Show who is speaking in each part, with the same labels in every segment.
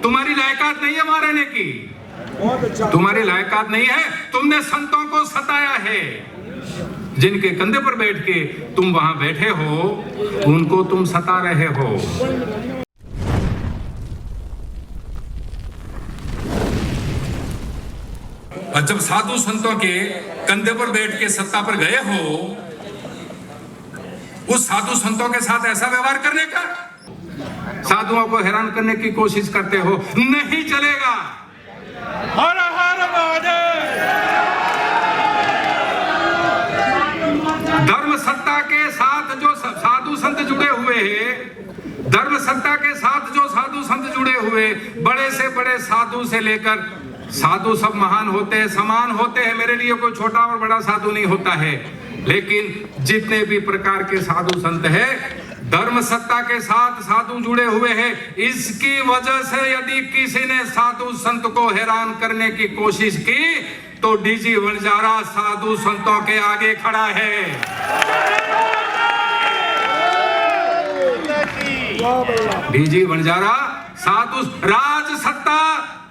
Speaker 1: तुम्हारी लायकात नहीं है वहां रहने की, तुम्हारी लायकात नहीं है। तुमने संतों को सताया है, जिनके कंधे पर बैठ के तुम वहां बैठे हो उनको तुम सता रहे हो। और जब साधु संतों के कंधे पर बैठ के सत्ता पर गए हो, उस साधु संतों के साथ ऐसा व्यवहार करने का, साधुओं को हैरान करने की कोशिश करते हो, नहीं चलेगा।
Speaker 2: हर हर महादेव।
Speaker 1: धर्म सत्ता के साथ जो साधु संत जुड़े हुए हैं, धर्म सत्ता के साथ जो साधु संत जुड़े हुए, बड़े से बड़े साधु से लेकर, साधु सब महान होते हैं, समान होते हैं, मेरे लिए कोई छोटा और बड़ा साधु नहीं होता है, लेकिन जितने भी प्रकार के साधु संत हैं धर्म सत्ता के साथ साधु जुड़े हुए हैं। इसकी वजह से यदि किसी ने साधु संत को हैरान करने की कोशिश की तो डीजी वनजारा साधु संतों के आगे खड़ा है। डीजी वनजारा साधु, राज सत्ता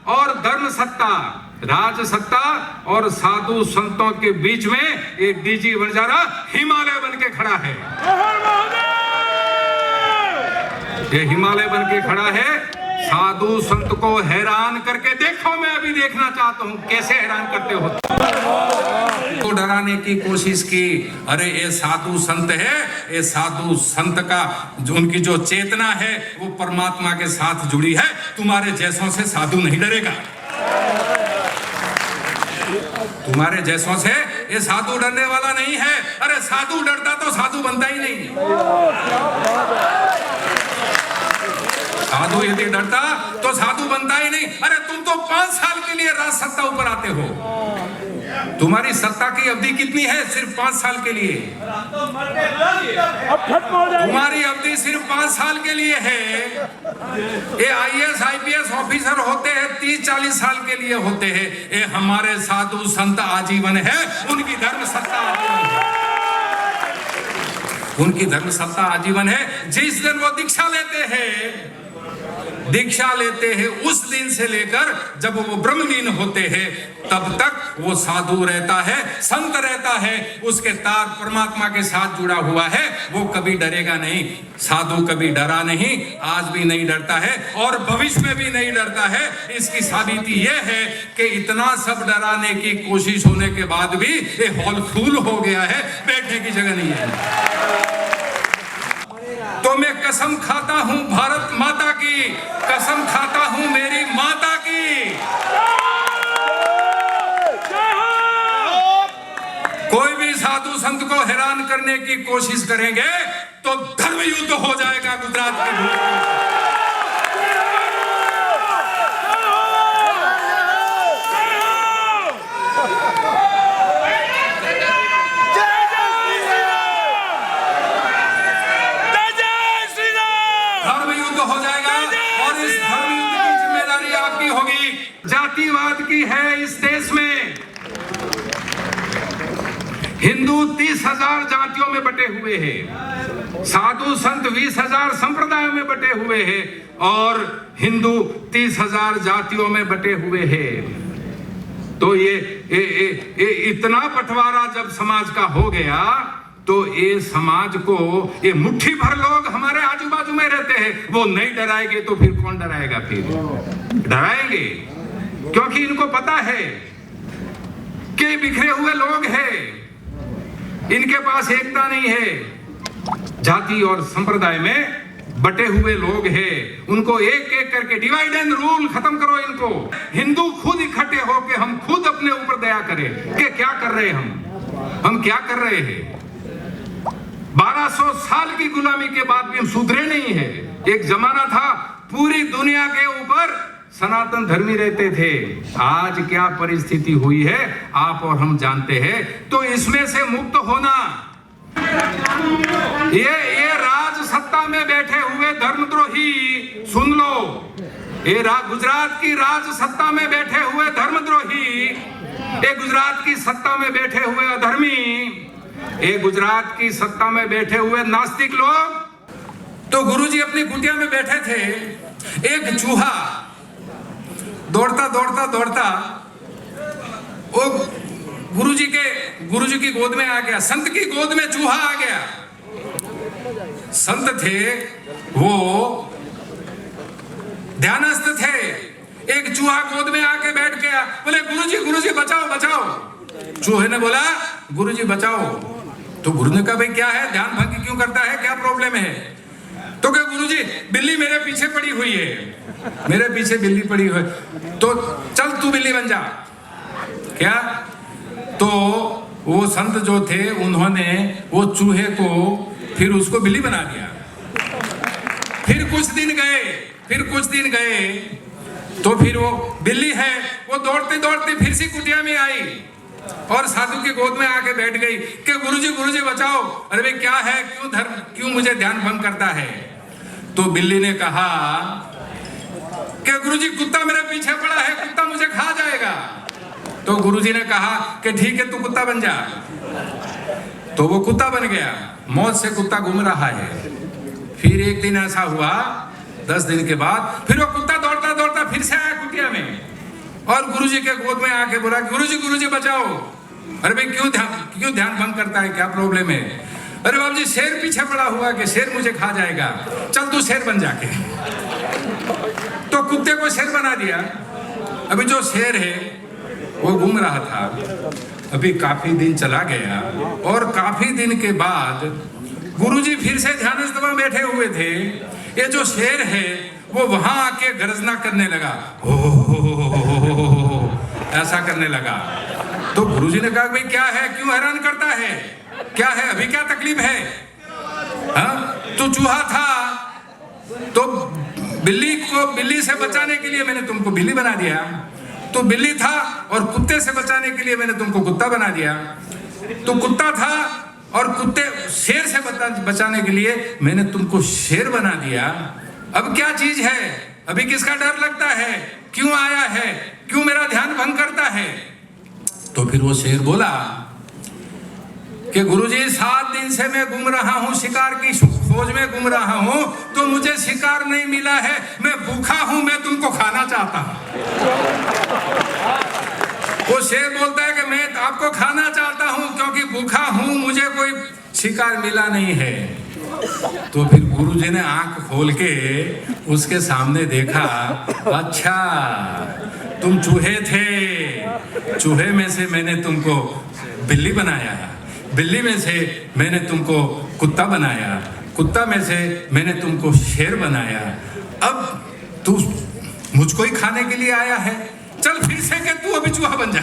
Speaker 1: और धर्म सत्ता, राज सत्ता और साधु संतों के बीच में एक डीजी वनजारा हिमालय बन के खड़ा है। ये हिमालय बन के खड़ा है, साधु संत को हैरान करके देखो। मैं अभी देखना चाहता हूं कैसे हैरान करते हो। तो डराने की कोशिश की, अरे ये साधु संत है, ये साधु संत का जो उनकी जो चेतना है वो परमात्मा के साथ जुड़ी है। तुम्हारे जैसों से साधु नहीं डरेगा, तुम्हारे जैसों से ये साधु डरने वाला नहीं है। अरे साधु डरता तो साधु बनता ही नहीं। साधु यदि डरता तो साधु बनता ही नहीं। अरे तुम तो 5 साल के लिए राज सत्ता ऊपर आते हो, तुम्हारी सत्ता की अवधि कितनी है? सिर्फ 5 साल के लिए। तुम्हारी अवधि सिर्फ 5 साल के लिए है। ये IAS IPS ऑफिसर होते हैं 30-40 साल के लिए होते हैं। ये हमारे साधु संत आजीवन है, उनकी धर्म सत्ता आजीवन है, उनकी धर्म सत्ता आजीवन है। जिस दिन वो दीक्षा लेते हैं, दीक्षा लेते हैं उस दिन से लेकर जब वो ब्रह्मलीन होते हैं तब तक वो साधु रहता है, संत रहता है, उसके तार परमात्मा के साथ जुड़ा हुआ है। वो कभी डरेगा नहीं। साधु कभी डरा नहीं, आज भी नहीं डरता है और भविष्य में भी नहीं डरता है। इसकी साबिती ये है कि इतना सब डराने की कोशिश होने के बाद भी ये हॉल फुल हो गया है, बैठने की जगह नहीं है। तो मैं कसम खाता हूं भारत माता की, कसम खाता हूं मेरी माता की, कोई भी साधु संत को हैरान करने की कोशिश करेंगे तो धर्म युद्ध हो जाएगा गुजरात के भूमि। जातिवाद की है इस देश में। हिंदू 30,000 जातियों में बटे हुए हैं, साधु संत 20,000 संप्रदायों में बटे हुए हैं और हिंदू 30,000 जातियों में बटे हुए हैं। तो ये इतना बंटवारा जब समाज का हो गया तो ये समाज को, ये मुट्ठी भर लोग हमारे आजू बाजू में रहते हैं, वो नहीं डराएंगे तो फिर कौन डराएगा? फिर डराएंगे क्योंकि इनको पता है कि बिखरे हुए लोग हैं, इनके पास एकता नहीं है, जाति और संप्रदाय में बटे हुए लोग हैं। उनको एक एक करके डिवाइड एंड रूल खत्म करो इनको। हिंदू खुद इकट्ठे हो के हम खुद अपने ऊपर दया करें कि क्या कर रहे हैं, हम क्या कर रहे हैं। 1200 साल की गुलामी के बाद भी हम सुधरे नहीं है। एक जमाना था पूरी दुनिया के ऊपर सनातन धर्मी रहते थे, आज क्या परिस्थिति हुई है आप और हम जानते हैं। तो इसमें से मुक्त होना, ये राज सत्ता में बैठे हुए धर्मद्रोही सुन लो, ये गुजरात की राज सत्ता में बैठे हुए धर्मद्रोही, ये गुजरात की सत्ता में बैठे हुए अधर्मी, ये गुजरात की सत्ता में बैठे हुए नास्तिक लोग। तो गुरुजी अपनी कुटिया में बैठे थे, एक चूहा दौड़ता दौड़ता दौड़ता वो गुरुजी की गोद में आ गया। संत की गोद में चूहा आ गया। संत थे वो ध्यानस्थ थे। एक चूहा गोद में आके बैठ गया। बोले गुरुजी बचाओ बचाओ। चूहे ने बोला गुरुजी बचाओ। तो गुरु ने कहा भाई क्या है, ध्यान भंग क्यों करता है, क्या प्रॉब्लम है? तो क्या गुरुजी बिल्ली मेरे पीछे पड़ी हुई है, मेरे पीछे बिल्ली पड़ी हुई है, तो चल तू बिल्ली बन जा। क्या? तो वो संत जो थे उन्होंने वो चूहे को फिर उसको बिल्ली बना दिया। फिर कुछ दिन गए तो फिर वो बिल्ली है वो दौड़ते दौड़ते फिर से कुटिया में आई और साधु की गोद में आके बैठ गई कि गुरुजी बचाओ। अरे भाई क्या है, क्यों मुझे ध्यान भंग करता है? तो बिल्ली ने कहा कि गुरुजी कुत्ता मेरे पीछे पड़ा है, कुत्ता मुझे खा जाएगा। तो गुरुजी ने कहा कि ठीक है तू कुत्ता बन जा। तो वो कुत्ता बन गया। मौत से कुत्ता घूम रहा है। फिर एक दिन ऐसा हुआ, 10 दिन के बाद फिर वो कुत्ता दौड़ता दौड़ता फिर से आया कुटिया में और गुरुजी के गोद में आके बोला गुरुजी बचाओ। अरे भाई क्यों ध्यान भंग करता है, क्या प्रॉब्लम है? अरे बाबू जी शेर पीछे पड़ा हुआ कि शेर मुझे खा जाएगा, चल तू शेर बन जाके। तो कुत्ते को शेर बना दिया। अभी जो शेर है वो घूम रहा था। अभी काफी दिन चला गया और काफी दिन के बाद गुरुजी फिर से ध्यानस्थ में बैठे हुए थे। ये जो शेर है वो वहां आके गर्जना करने लगा, हो ऐसा करने लगा। तो गुरुजी ने कहा भाई क्या है, क्यों हैरान करता है, क्या है, अभी क्या तकलीफ है? हाँ तो चूहा था तो बिल्ली से बचाने के लिए मैंने तुमको बिल्ली बना दिया। तो बिल्ली था और कुत्ते से बचाने के लिए मैंने तुमको कुत्ता बना दिया। तो कुत्ता था और शेर से बचाने के लिए मैंने तुमको शेर बना दिया। अब क्या चीज है, अभी किसका डर लगता है, क्यों आया है, क्यों मेरा ध्यान भंग करता है? तो फिर वो शेर बोला कि गुरुजी 7 दिन से मैं घूम रहा हूँ, शिकार की खोज में घूम रहा हूँ, तो मुझे शिकार नहीं मिला है, मैं भूखा हूँ, मैं तुमको खाना चाहता हूँ। वो शेर बोलता है कि मैं आपको खाना चाहता हूँ क्योंकि भूखा हूँ, मुझे कोई शिकार मिला नहीं है। तो फिर गुरुजी ने आंख खोल के उसके सामने देखा, अच्छा तुम चूहे थे, चूहे में से मैंने तुमको बिल्ली बनाया, बिल्ली में से मैंने तुमको कुत्ता बनाया, कुत्ता में से मैंने तुमको शेर बनाया। अब तू मुझको ही खाने के लिए आया है, चल फिर से कि तू अभी चूहा बन जा।